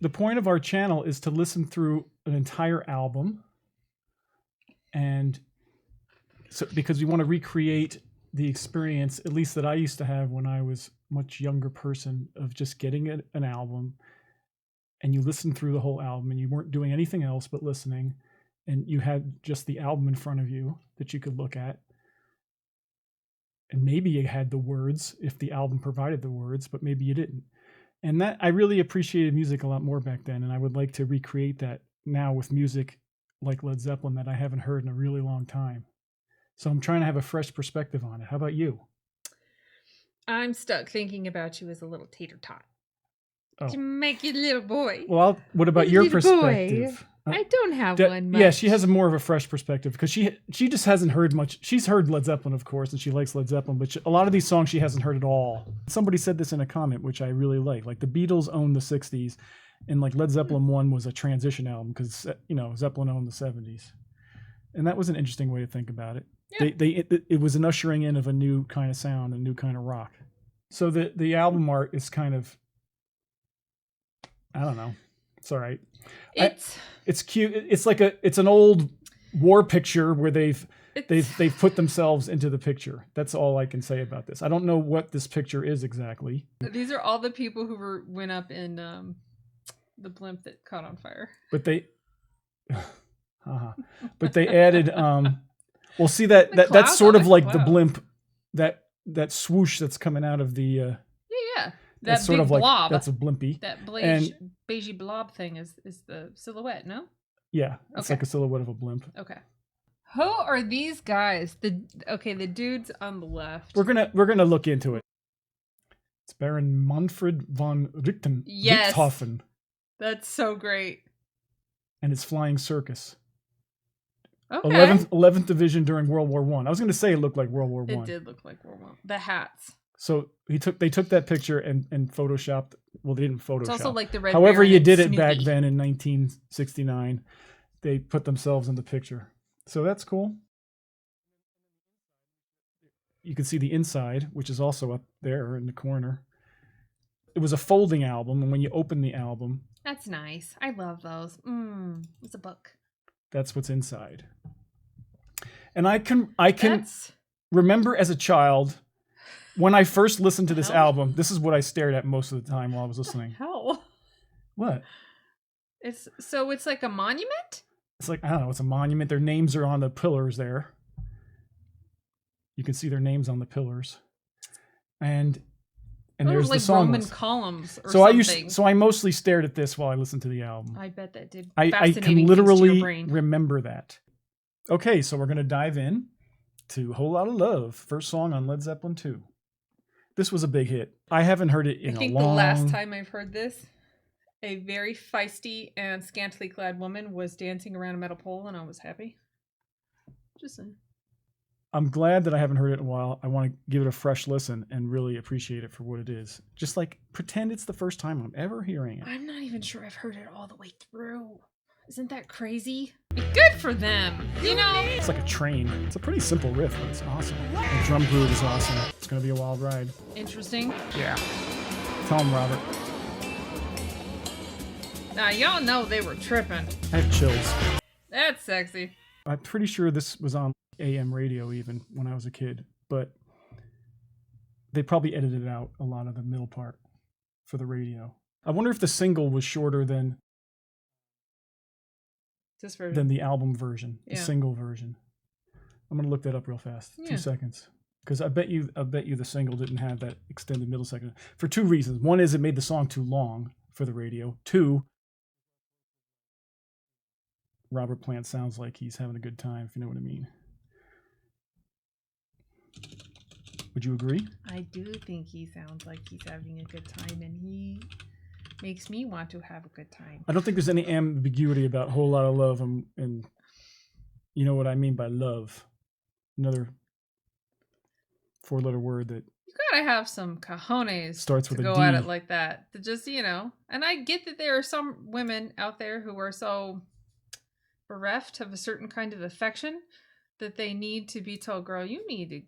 the point of our channel is to listen through an entire album, and so because we want to recreate the experience, at least that I used to have when I was a much younger person, of just getting an album and you listened through the whole album and you weren't doing anything else but listening, and you had just the album in front of you that you could look at, and maybe you had the words if the album provided the words, but maybe you didn't. And that, I really appreciated music a lot more back then, and I would like to recreate that now with music like Led Zeppelin that I haven't heard in a really long time. So I'm trying to have a fresh perspective on it. How about you? I'm stuck thinking about you as a little tater tot. Oh. To make you little boy. Well, what about your perspective? I don't have one much. Yeah, she has a more of a fresh perspective because she just hasn't heard much. She's heard Led Zeppelin, of course, and she likes Led Zeppelin, but a lot of these songs she hasn't heard at all. Somebody said this in a comment, which I really like. Like the Beatles owned the 60s, and like Led Zeppelin 1 was a transition album because, you know, Zeppelin owned the 70s. And that was an interesting way to think about it. Yeah. It was an ushering in of a new kind of sound, a new kind of rock. So the album art is kind of, I don't know. It's all right. It's cute. It's like it's an old war picture where they've put themselves into the picture. That's all I can say about this. I don't know what this picture is exactly. These are all the people who went up in the blimp that caught on fire. But they but they added well, see that's sort of like the blimp, that swoosh that's coming out of the yeah. That's sort of like blob. That's a blimpy. That beigey blob thing is the silhouette, no? Yeah, it's like a silhouette of a blimp. Okay. Who are these guys? The dudes on the left. We're gonna look into it. It's Baron Manfred von Richthofen. That's so great. And his Flying Circus. Okay. 11th Division during World War I. I was gonna say it looked like World War I. It did look like World War I. The hats. So they took that picture and photoshopped. Well, they didn't Photoshop. It's also like the Red However Baron you did it Snoopy. back then in 1969, they put themselves in the picture. So that's cool. You can see the inside, which is also up there in the corner. It was a folding album, and when you open the album, that's nice. I love those. It's a book. That's what's inside. And I can remember as a child, when I first listened to this album, this is what I stared at most of the time while I was listening. Hell. What? It's like a monument? It's like, I don't know, it's a monument. Their names are on the pillars there. You can see their names on the pillars. And there's like the song. Roman columns or something. So I mostly stared at this while I listened to the album. I bet that did I can literally remember that. Okay, so we're going to dive in to Whole Lotta Love, first song on Led Zeppelin 2. This was a big hit. I haven't heard it in a long... I think the last time I've heard this, a very feisty and scantily clad woman was dancing around a metal pole, and I was happy. Just saying. I'm glad that I haven't heard it in a while. I want to give it a fresh listen and really appreciate it for what it is. Just like pretend it's the first time I'm ever hearing it. I'm not even sure I've heard it all the way through. Isn't that crazy? Good for them, you know? It's like a train. It's a pretty simple riff, but it's awesome. The drum groove is awesome. It's going to be a wild ride. Interesting. Yeah. Tell him, Robert. Now, y'all know they were tripping. I have chills. That's sexy. I'm pretty sure this was on AM radio even when I was a kid, but they probably edited out a lot of the middle part for the radio. I wonder if the single was shorter than this version, than the album version, the single version. I'm gonna look that up real fast. 2 seconds, because I bet you the single didn't have that extended middle section for two reasons. One is it made the song too long for the radio. Two, Robert Plant sounds like he's having a good time, if you know what I mean. Would you agree? I do think he sounds like he's having a good time, and he makes me want to have a good time. I don't think there's any ambiguity about a Whole Lotta Love, and you know what I mean by love. Another 4-letter word that you gotta have some cojones starts with to a go D. at it like that. To just, you know, and I get that there are some women out there who are so bereft of a certain kind of affection that they need to be told, girl, you need to,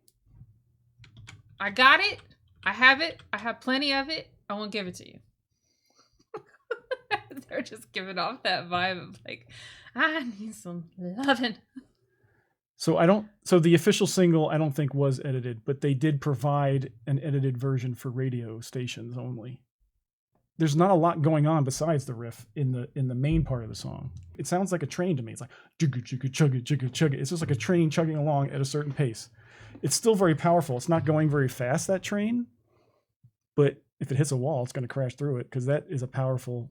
I got it, I have plenty of it, I won't give it to you. They're just giving off that vibe of like, I need some loving. So the official single I don't think was edited, but they did provide an edited version for radio stations only. There's not a lot going on besides the riff in the main part of the song. It sounds like a train to me. It's like chugga chugga chugga chugga chugga. It's just like a train chugging along at a certain pace. It's still very powerful. It's not going very fast, that train, but if it hits a wall, it's going to crash through it because that is a powerful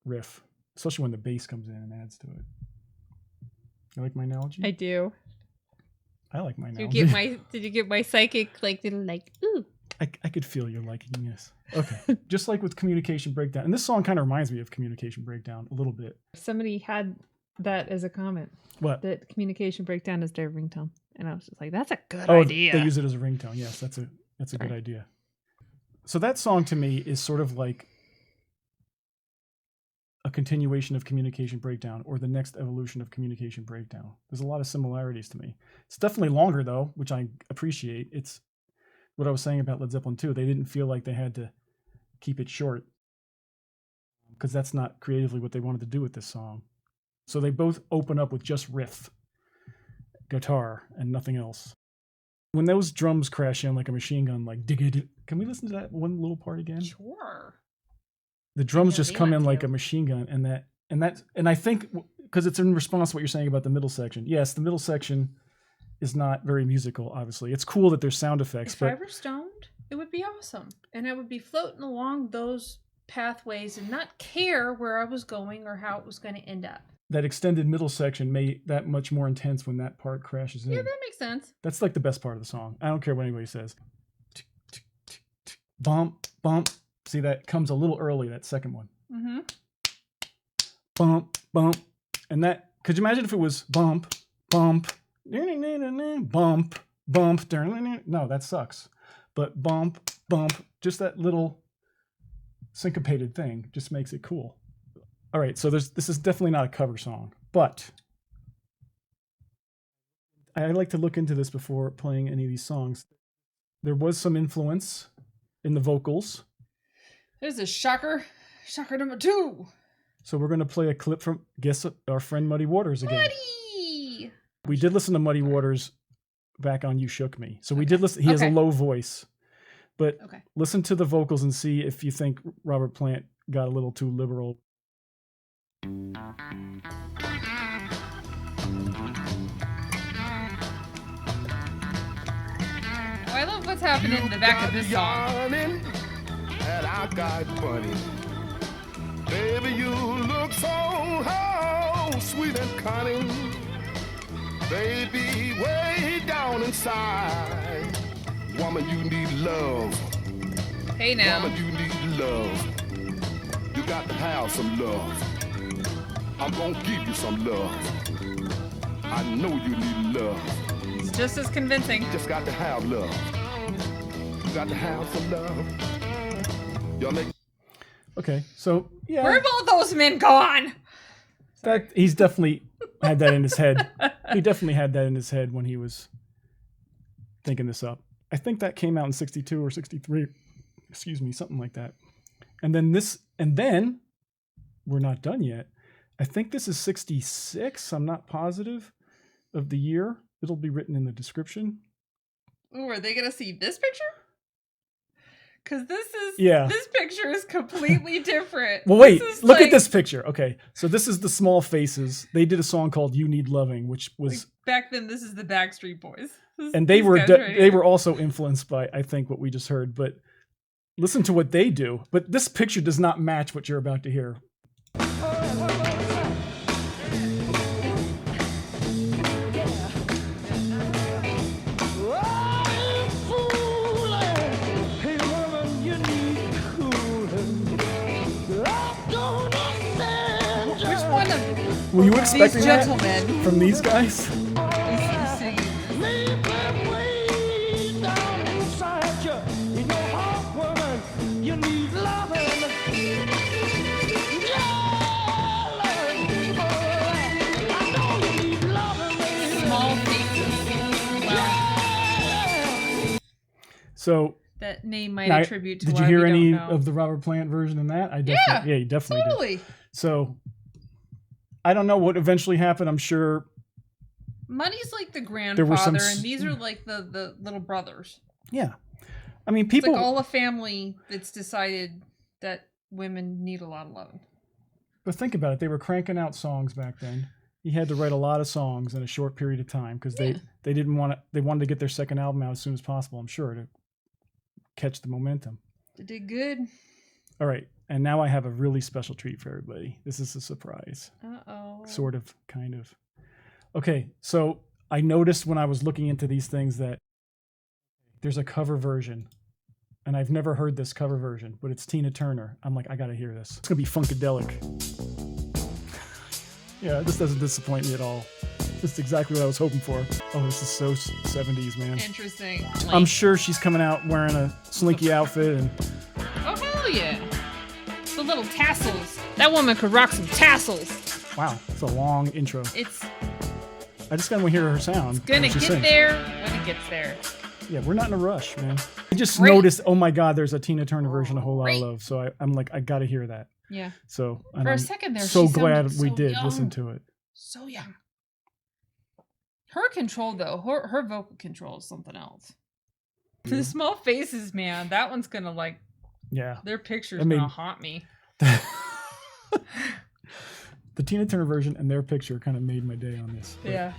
riff, especially when the bass comes in and adds to it. You like my analogy? I do. I like my analogy. Did you get my psychic like ooh? I could feel your liking, yes. Okay. Just like with Communication Breakdown. And this song kind of reminds me of Communication Breakdown a little bit. Somebody had that as a comment. What? That Communication Breakdown is their ringtone. And I was just like, that's a good Oh, idea. they use it as a ringtone. Yes, that's a good idea. So that song to me is sort of like a continuation of Communication Breakdown or the next evolution of Communication Breakdown. There's a lot of similarities to me. It's definitely longer though, which I appreciate. It's what I was saying about Led Zeppelin 2. They didn't feel like they had to keep it short because that's not creatively what they wanted to do with this song. So they both open up with just riff, guitar, and nothing else. When those drums crash in like a machine gun, like dig, can we listen to that one little part again? Sure. The drums Yeah, just they come want in like to. a machine gun, and I think because it's in response to what you're saying about the middle section. Yes, the middle section is not very musical. Obviously, it's cool that there's sound effects, If I but were stoned, it would be awesome, and I would be floating along those pathways and not care where I was going or how it was going to end up. that extended middle section made that much more intense when that part crashes in. Yeah, that makes sense. That's like the best part of the song. I don't care what anybody says. Bump, bump. See, that comes a little early, that second one. Mm-hmm. Bump, bump. And that, could you imagine if it was bump, bump, bump, bump. No, that sucks. But bump, bump, just that little syncopated thing just makes it cool. All right, so this is definitely not a cover song, but I like to look into this before playing any of these songs. There was some influence in the vocals. There's a shocker. Shocker number 2. So we're going to play a clip from, guess, our friend Muddy Waters again. Buddy! We did listen to Muddy Waters back on You Shook Me. So we did listen. He has a low voice. But listen to the vocals and see if you think Robert Plant got a little too liberal. Oh, I love what's happening in the back of this song. And I got money. Baby, you look so sweet and cunning. Baby, way down inside. Woman, you need love. Hey now. Woman, you need love. You got to have some love. I'm gonna give you some love. I know you need love. It's just as convincing. You just got to have love. You got to have some love. Y'all make. Okay, so yeah. Where have all those men gone? He's definitely had that in his head. He definitely had that in his head when he was thinking this up. I think that came out in 62 or 63. Excuse me, something like that. And then we're not done yet. I think this is 66. I'm not positive of the year. It'll be written in the description. Ooh, are they gonna see this picture? Because this picture is completely different. Well, wait, look at this picture. Okay, so this is the Small Faces. They did a song called "You Need Loving," which was back then. This is the Backstreet Boys, and they were also influenced by, I think, what we just heard. But listen to what they do. But this picture does not match what you're about to hear. Were you expecting that from these guys? So that name might Now, attribute to. did you why hear we any don't know. of the Robert Plant version in that? I definitely, yeah, you definitely did. Totally. So I don't know what eventually happened. I'm sure Money's like the were grandfather, some and these are like the little brothers. yeah. I mean, It's people like all a family that's decided that women need a lot of loving. but think about it. They were cranking out songs back then. He had to write a lot of songs in a short period of time because they didn't want to. They wanted to get their second album out as soon as possible. I'm sure to catch the momentum. They did good. All right, and now I have a really special treat for everybody. This is a surprise, Uh-oh. sort of, kind of. Okay, so I noticed when I was looking into these things that there's a cover version, and I've never heard this cover version, but it's Tina Turner. I'm like, I gotta hear this. It's gonna be funkadelic. Yeah, this doesn't disappoint me at all. This is exactly what I was hoping for. Oh, this is so 70s, man. Interesting. I'm sure she's coming out wearing a slinky outfit and Oh, hell yeah. The little tassels. That woman could rock some tassels. wow, it's a long intro. It's I just gotta hear her sound. gonna when she get sings. there when it gets there. Yeah, we're not in a rush, man. I just Great. noticed, oh my God, there's a Tina Turner version of Whole Lot of Great. Love. So I'm like, I gotta hear that. Yeah. So and For a I'm second there, so she glad sounded we so did young. listen to it. So young. Her control, though, her vocal control is something else. Yeah. The small faces, man. That one's gonna like Yeah. their picture's I mean- gonna haunt me. The Tina Turner version and their picture kind of made my day on this. But Yeah.